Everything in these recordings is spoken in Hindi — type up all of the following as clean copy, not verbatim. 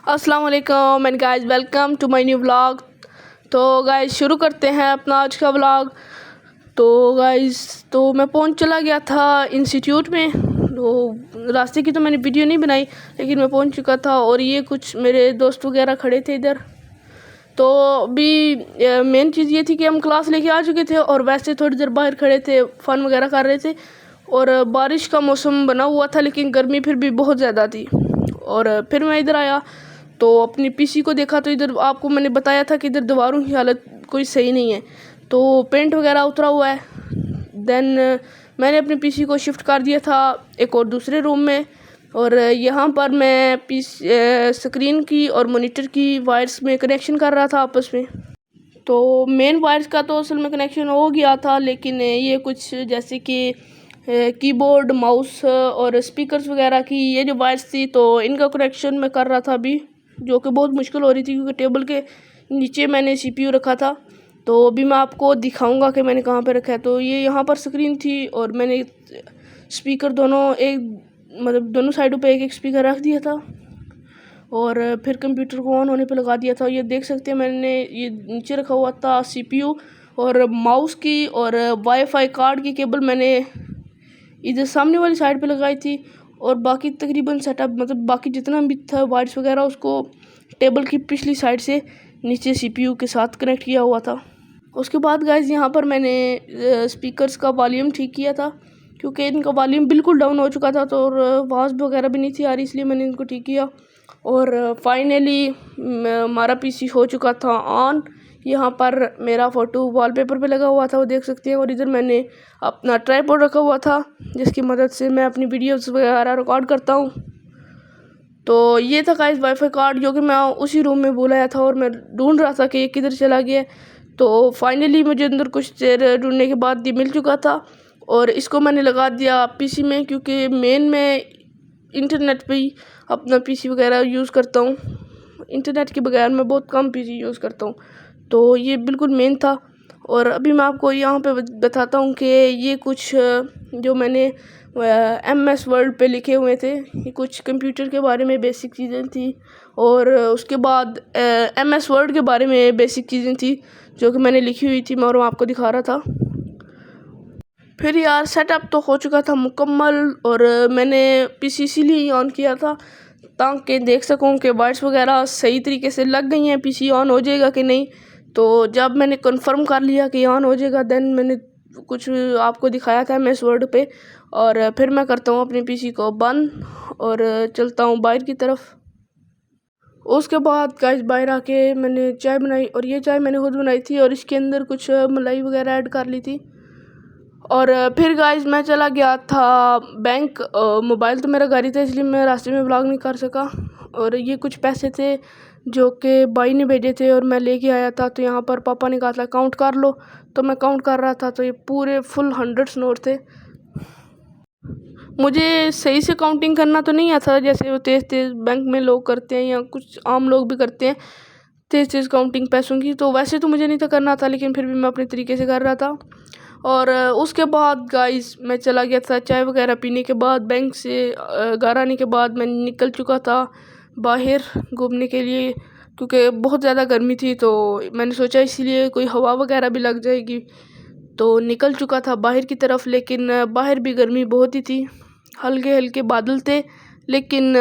अस्सलाम वालेकुम and guys, welcome to my new vlog. तो गाइस शुरू करते हैं अपना आज का व्लॉग। तो गाइस मैं पहुंच चला गया था इंस्टीट्यूट में। तो रास्ते की तो मैंने वीडियो नहीं बनाई, लेकिन मैं पहुंच चुका था और ये कुछ मेरे दोस्त वगैरह खड़े थे इधर। तो अभी मेन चीज़ ये थी कि हम क्लास लेके आ चुके थे और वैसे थोड़ी देर बाहर खड़े थे, फ़न वगैरह कर रहे थे। और बारिश का मौसम बना हुआ था, लेकिन गर्मी फिर भी बहुत ज़्यादा थी। और फिर मैं इधर आया तो अपनी पीसी को देखा, तो इधर आपको मैंने बताया था कि इधर दीवारों की हालत कोई सही नहीं है, तो पेंट वगैरह उतरा हुआ है। देन मैंने अपने पीसी को शिफ्ट कर दिया था एक और दूसरे रूम में। और यहाँ पर मैं स्क्रीन की और मॉनिटर की वायर्स में कनेक्शन कर रहा था आपस में। तो मेन वायर्स का तो असल में कनेक्शन हो गया था, लेकिन ये कुछ जैसे कि कीबोर्ड, माउस और स्पीकर्स वगैरह की ये जो वायर्स थी, तो इनका कनेक्शन मैं कर रहा था अभी, जो कि बहुत मुश्किल हो रही थी क्योंकि टेबल के नीचे मैंने सीपीयू रखा था। तो अभी मैं आपको दिखाऊंगा कि मैंने कहाँ पे रखा है। तो ये यहाँ पर स्क्रीन थी और मैंने स्पीकर दोनों साइडों पे एक एक स्पीकर रख दिया था और फिर कंप्यूटर को ऑन होने पे लगा दिया था। ये देख सकते हैं, मैंने ये नीचे रखा हुआ था सीपीयू और माउस की और वाईफाई कार्ड की केबल मैंने इधर सामने वाली साइड पे लगाई थी। और बाकी तकरीबन सेटअप, मतलब बाकी जितना भी था वायर्स वगैरह, उसको टेबल की पिछली साइड से नीचे सीपीयू के साथ कनेक्ट किया हुआ था। उसके बाद गाइस यहाँ पर मैंने स्पीकर्स का वॉल्यूम ठीक किया था, क्योंकि इनका वॉल्यूम बिल्कुल डाउन हो चुका था, तो और आवाज़ वगैरह भी नहीं थी आ रही, इसलिए मैंने इनको ठीक किया। और फाइनली हमारा पीसी हो चुका था ऑन। यहाँ पर मेरा फ़ोटो वॉलपेपर पे लगा हुआ था, वो देख सकते हैं। और इधर मैंने अपना ट्राइपॉड रखा हुआ था, जिसकी मदद से मैं अपनी वीडियोस वगैरह रिकॉर्ड करता हूँ। तो ये था गाइस वाईफाई कार्ड, जो कि मैं उसी रूम में भूल आया था और मैं ढूंढ रहा था कि ये किधर चला गया। तो फाइनली मुझे अंदर कुछ देर ढूंढने के बाद ये मिल चुका था और इसको मैंने लगा दिया पीसी में, क्योंकि मेन मैं इंटरनेट पे ही अपना पीसी वगैरह यूज़ करता हूँ। इंटरनेट के बगैर मैं बहुत कम पीसी यूज़ करता हूँ, तो ये बिल्कुल मेन था। और अभी मैं आपको यहाँ पे बताता हूँ कि ये कुछ जो मैंने MS वर्ड पे लिखे हुए थे, ये कुछ कंप्यूटर के बारे में बेसिक चीज़ें थी। और उसके बाद MS वर्ड के बारे में बेसिक चीज़ें थी जो कि मैंने लिखी हुई थी, मैं आपको दिखा रहा था। फिर यार सेटअप तो हो चुका था मुकम्मल, और मैंने पीसी इसीलिए ऑन किया था ताकि देख सकूं कि वायर्स वगैरह सही तरीके से लग गई हैं, पीसी ऑन हो जाएगा कि नहीं। तो जब मैंने कंफर्म कर लिया कि ऑन हो जाएगा, देन मैंने कुछ आपको दिखाया था MS वर्ड पे। और फिर मैं करता हूँ अपने पीसी को बंद और चलता हूँ बाहर की तरफ। उसके बाद गाइस बाहर आके मैंने चाय बनाई, और ये चाय मैंने खुद बनाई थी और इसके अंदर कुछ मलाई वगैरह ऐड कर ली थी। और फिर गाइस मैं चला गया था बैंक। मोबाइल तो मेरा घर ही था, इसलिए मैं रास्ते में व्लॉग नहीं कर सका। और ये कुछ पैसे थे जो कि भाई ने भेजे थे और मैं लेके आया था। तो यहाँ पर पापा ने कहा था काउंट कर लो, तो मैं काउंट कर रहा था, तो ये पूरे फुल 100 नोट थे। मुझे सही से काउंटिंग करना तो नहीं आता, जैसे वो तेज़ तेज़ बैंक में लोग करते हैं या कुछ आम लोग भी करते हैं तेज़ तेज़ काउंटिंग पैसों की। तो वैसे तो मुझे नहीं था करना था, लेकिन फिर भी मैं अपने तरीके से कर रहा था। और उसके बाद गाइस मैं चला गया था चाय वगैरह पीने के बाद। बैंक से घर आने के बाद मैं निकल चुका था बाहर घूमने के लिए, क्योंकि बहुत ज़्यादा गर्मी थी। तो मैंने सोचा इसीलिए कोई हवा वगैरह भी लग जाएगी, तो निकल चुका था बाहर की तरफ। लेकिन बाहर भी गर्मी बहुत ही थी, हल्के हल्के बादल थे, लेकिन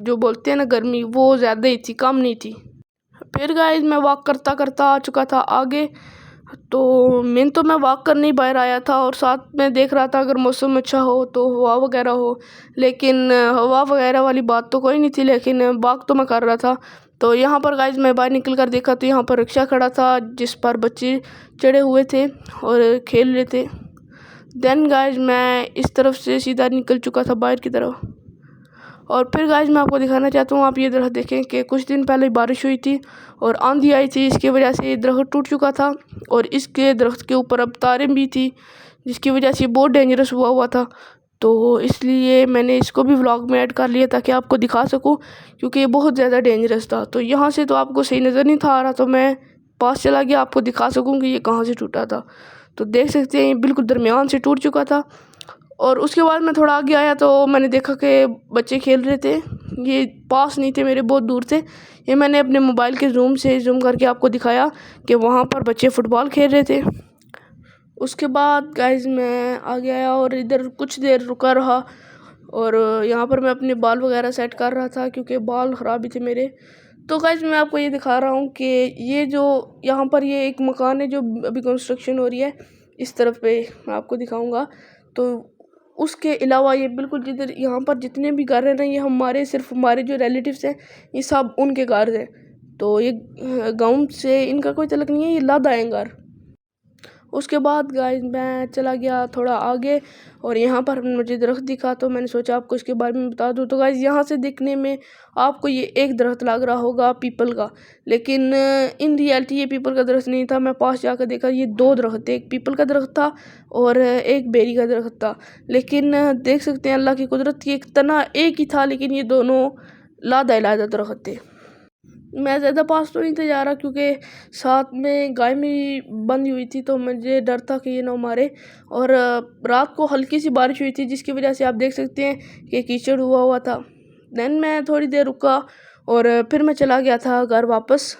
जो बोलते हैं ना गर्मी, वो ज़्यादा ही थी, कम नहीं थी। फिर गाइस मैं वॉक करता करता आ चुका था आगे। तो मैं वॉक करने ही बाहर आया था और साथ में देख रहा था अगर मौसम अच्छा हो तो हवा वगैरह हो, लेकिन हवा वगैरह वाली बात तो कोई नहीं थी, लेकिन वॉक तो मैं कर रहा था। तो यहाँ पर गाइस मैं बाहर निकल कर देखा तो यहाँ पर रिक्शा खड़ा था, जिस पर बच्चे चढ़े हुए थे और खेल रहे थे। देन गाइस मैं इस तरफ से सीधा निकल चुका था बाहर की तरफ। और फिर गाइस मैं आपको दिखाना चाहता हूँ, आप ये दरख्त देखें कि कुछ दिन पहले बारिश हुई थी और आंधी आई थी, इसकी वजह से ये दरख्त टूट चुका था। और इसके दरख्त के ऊपर अब तारें भी थी, जिसकी वजह से बहुत डेंजरस हुआ था। तो इसलिए मैंने इसको भी व्लॉग में ऐड कर लिया ताकि आपको दिखा सकूं, क्योंकि ये बहुत ज़्यादा डेंजरस था। तो यहाँ से तो आपको सही नज़र नहीं था आ रहा, तो मैं पास चला गया आपको दिखा सकूँ कि ये कहाँ से टूटा था। तो देख सकते हैं ये बिल्कुल दरमियान से टूट चुका था। और उसके बाद मैं थोड़ा आगे आया तो मैंने देखा कि बच्चे खेल रहे थे, ये पास नहीं थे मेरे, बहुत दूर थे। ये मैंने अपने मोबाइल के जूम से जूम करके आपको दिखाया कि वहाँ पर बच्चे फ़ुटबॉल खेल रहे थे। उसके बाद गाइस मैं आ गया और इधर कुछ देर रुका रहा, और यहाँ पर मैं अपने बाल वगैरह सेट कर रहा था क्योंकि बाल ख़राब ही थे मेरे। तो गाइस मैं आपको ये दिखा रहा हूँ कि ये जो यहाँ पर ये एक मकान है जो अभी कंस्ट्रक्शन हो रही है, इस तरफ पे मैं आपको दिखाऊंगा। तो उसके अलावा ये बिल्कुल जिधर यहाँ पर जितने भी घर हैं ना, ये हमारे सिर्फ हमारे जो रिलेटिव्स हैं ये सब उनके घर हैं। तो ये गाँव से इनका कोई तल्लुक नहीं है, ये लादा है घर। उसके बाद गाइस मैं चला गया थोड़ा आगे, और यहाँ पर मुझे दरख्त दिखा तो मैंने सोचा आपको इसके बारे में बता दूँ। तो गाइस यहाँ से दिखने में आपको ये एक दरख्त लग रहा होगा पीपल का, लेकिन इन रियलिटी ये पीपल का दरख्त नहीं था। मैं पास जाकर देखा ये दो दरख्त थे, एक पीपल का दरख्त था और एक बेरी का दरख्त था। लेकिन देख सकते हैं अल्लाह की कुदरत की, एक तना एक ही था लेकिन ये दोनों लादा दरख्त थे। मैं ज़्यादा पास तो नहीं था जा रहा क्योंकि साथ में गाय भी बंधी हुई थी, तो मुझे डर था कि ये ना मारे। और रात को हल्की सी बारिश हुई थी जिसकी वजह से आप देख सकते हैं कि कीचड़ हुआ था। देन मैं थोड़ी देर रुका और फिर मैं चला गया था घर वापस।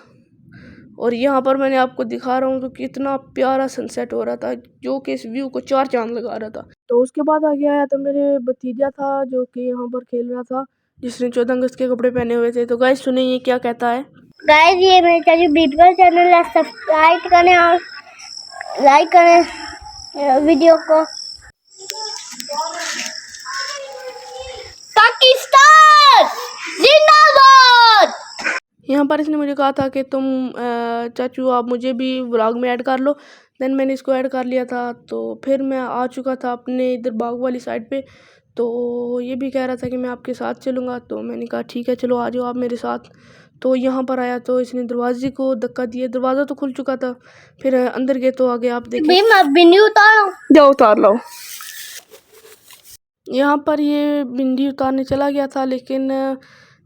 और यहाँ पर मैंने आपको दिखा रहा हूँ तो कितना प्यारा सनसेट हो रहा था, जो कि इस व्यू को चार चांद लगा रहा था। तो उसके बाद आगे आया तो मेरे भतीजा था जो कि यहाँ पर खेल रहा था, जिसने 14 अगस्त के कपड़े पहने हुए थे। तो गाइस सुने ये क्या कहता है। गाइस ये मेरे चाचू बीपल चैनल है, सब्सक्राइब करें और लाइक करें वीडियो को। पाकिस्तान जिंदाबाद। यहाँ पर इसने मुझे कहा था कि तुम चाचू आप मुझे भी व्लॉग में ऐड कर लो। देन मैंने इसको ऐड कर लिया था। तो फिर मैं आ चुका था अपने इधर बाग वाली साइड पे। तो ये भी कह रहा था कि मैं आपके साथ चलूँगा, तो मैंने कहा ठीक है चलो आ जाओ आप मेरे साथ। तो यहाँ पर आया तो इसने दरवाजे को धक्का दिया, दरवाज़ा तो खुल चुका था। फिर अंदर गए तो आगे आप देखिए, बिंदी उतारो, जाओ उतार लो। यहाँ पर ये भिंडी उतारने चला गया था, लेकिन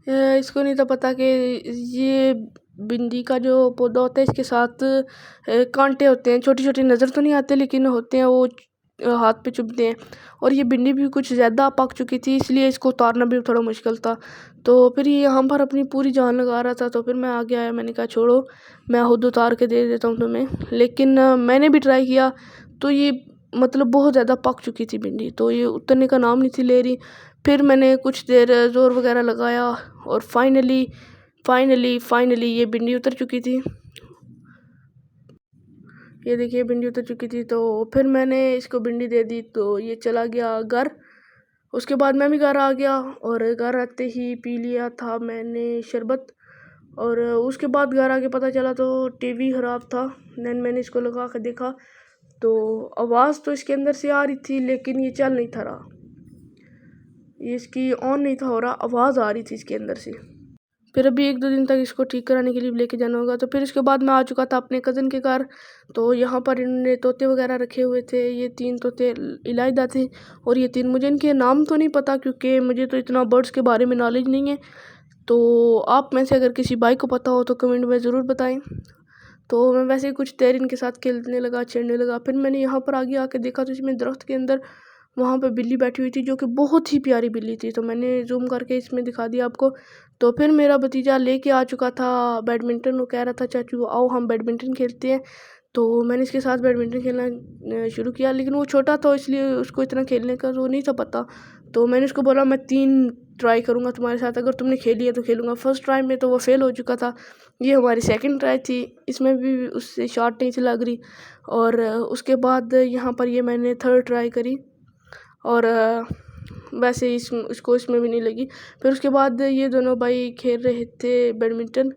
इसको नहीं था पता कि ये भिंडी का जो पौधा होता है इसके साथ कांटे होते हैं। छोटी छोटी नज़र तो नहीं आते लेकिन होते हैं, वो हाथ पे चुभते हैं। और ये भिंडी भी कुछ ज़्यादा पक चुकी थी, इसलिए इसको उतारना भी थोड़ा मुश्किल था। तो फिर ये यहाँ पर अपनी पूरी जान लगा रहा था। तो फिर मैं आगे आया, मैंने कहा छोड़ो मैं खुद उतार के दे देता हूँ तुम्हें। लेकिन मैंने भी ट्राई किया तो ये मतलब बहुत ज़्यादा पक चुकी थी भिंडी, तो ये उतरने का नाम नहीं थी ले रही। फिर मैंने कुछ देर ज़ोर वगैरह लगाया और फाइनली ये भिंडी उतर चुकी थी। ये देखिए भिंडी उतर चुकी थी। तो फिर मैंने इसको भिंडी दे दी तो ये चला गया घर। उसके बाद मैं भी घर आ गया और घर आते ही पी लिया था मैंने शरबत। और उसके बाद घर आके पता चला तो टीवी ख़राब था। देन मैंने इसको लगा कर देखा तो आवाज़ तो इसके अंदर से आ रही थी लेकिन ये चल नहीं था रहा, ये इसकी ऑन नहीं था हो रहा, आवाज़ आ रही थी इसके अंदर से। फिर अभी 1-2 दिन तक इसको ठीक कराने के लिए लेके जाना होगा। तो फिर इसके बाद मैं आ चुका था अपने कज़न के घर। तो यहाँ पर इन्होंने तोते वगैरह रखे हुए थे, ये 3 तोते इलाइदा थे और ये 3 मुझे इनके नाम तो नहीं पता क्योंकि मुझे तो इतना बर्ड्स के बारे में नॉलेज नहीं है। तो आप में से अगर किसी भाई को पता हो तो कमेंट में ज़रूर बताएं। तो मैं वैसे ही कुछ देर इनके साथ खेलने लगा, छेड़ने लगा। फिर मैंने यहाँ पर आगे आके देखा तो इसमें दरख्त के अंदर वहाँ पे बिल्ली बैठी हुई थी जो कि बहुत ही प्यारी बिल्ली थी। तो मैंने जूम करके इसमें दिखा दिया आपको। तो फिर मेरा भतीजा लेके आ चुका था बैडमिंटन, वो कह रहा था चाचू आओ हम बैडमिंटन खेलते हैं। तो मैंने इसके साथ बैडमिंटन खेलना शुरू किया, लेकिन वो छोटा था इसलिए उसको इतना खेलने का तो नहीं था पता। तो मैंने उसको बोला मैं 3 ट्राई करूँगा तुम्हारे साथ, अगर तुमने खेली है तो खेलूँगा। फर्स्ट ट्राई में तो वो फेल हो चुका था, ये हमारी सेकंड ट्राई थी, इसमें भी उससे शॉट नहीं थी लग रही। और उसके बाद यहाँ पर ये मैंने थर्ड ट्राई करी और वैसे इसको इसमें भी नहीं लगी। फिर उसके बाद ये दोनों भाई खेल रहे थे बैडमिंटन।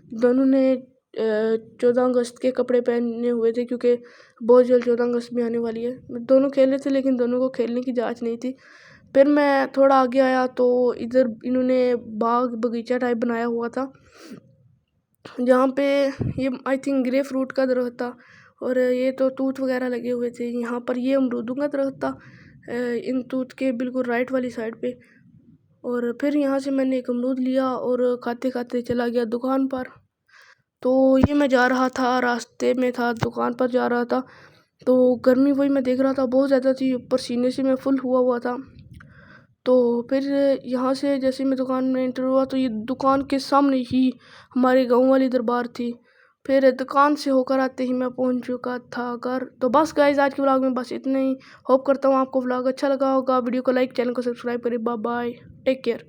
दोनों ने 14 अगस्त के कपड़े पहने हुए थे क्योंकि बहुत जल्द 14 अगस्त भी आने वाली है। दोनों खेल रहे थे लेकिन दोनों को खेलने की जांच नहीं थी। फिर मैं थोड़ा आगे आया तो इधर इन्होंने बाग बगीचा टाइप बनाया हुआ था जहाँ पे ये आई थिंक ग्रे फ्रूट का दरख्त था और ये तो तूत वगैरह लगे हुए थे। यहाँ पर ये अमरूदों का दरख्त था इन तूत के बिल्कुल राइट वाली साइड पे। और फिर यहाँ से मैंने एक अमरूद लिया और खाते खाते चला गया दुकान पर। तो ये मैं जा रहा था, रास्ते में था, दुकान पर जा रहा था। तो गर्मी वही मैं देख रहा था बहुत ज़्यादा थी, ऊपर सीने से मैं फुल हुआ था। तो फिर यहाँ से जैसे मैं दुकान में एंटर हुआ तो ये दुकान के सामने ही हमारे गांव वाली दरबार थी। फिर दुकान से होकर आते ही मैं पहुंच चुका था घर। तो बस गाइस आज के व्लॉग में बस इतना ही। होप करता हूँ आपको व्लॉग अच्छा लगा होगा। वीडियो को लाइक, चैनल को सब्सक्राइब करें। Bye bye, take care.